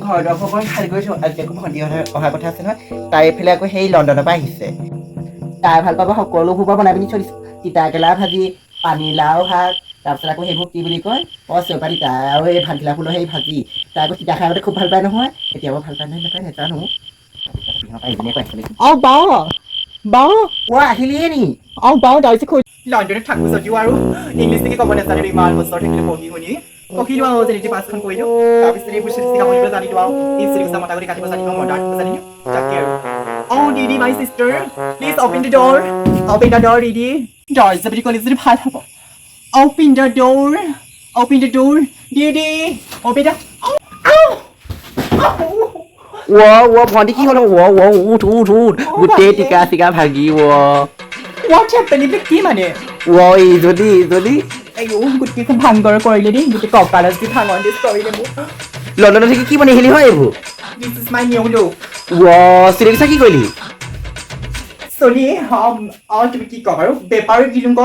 ঘৰ দৰখন খালী কৰি থওঁ আজি আকৌ ভণ্টি অহা কথা আছে নহয় তাই এইফালে আকৌ সেই লণ্ডনৰ পৰা আহিছে তাই ভাল পাব সকলোবোৰ বনাই পিনি থৈ দিছোঁ তিতাকেৰেলা ভাজি পানীলাও ভাত তাৰপিছত আকৌ সেইবোৰ কি বুলি কয় চেপা তিতা আৰু এই ভাজিলা ফুলৰ সেই ভাজি তাই আকৌ তিতা খাই আগতে খুব ভাল পায় নহয় এতিয়াও ভাল পায় নহয় নাপায় নাজানো আহিলিয়ে নি লণ্ডনত থাকো যদিও আৰু ইংলিছকে ক'ব নাজানিলো ইমান বছৰ থাকিলে পঢ়ি শুনি পঢ়িলো আৰু যেনেকে পাছখন কৰিলো তাৰপিছত এইবোৰ চিঠি কামুৰিব জানিলো আৰু এই চিঠি মতা কৰি কাটিব জানিলো মৰ্ডাৰ দিব জানিলো তাকে আৰু Oh, Didi, my sister, please open the door. Open the door, Didi. Door is very good. It's ভাল হ'ব. Open the door. Open the door, Didi. Open the. ভণ্টি কি হ'ল উঠ গোটেই টিকা ভাগি What happened? এইবিলাক কি মানে যদি গোটেইখন ভাংগৰ কৰিলে দেই গোটেই কপালত যি ভাঙন দিছ কৰিলে মোক লণ্ডনত থাকি কি বনাই আহিলি হয় এইবোৰ This is my new look. Cinema কি কৰিলি চলি তুমি কি কম আৰু বেপাৰ দিলোঁ ক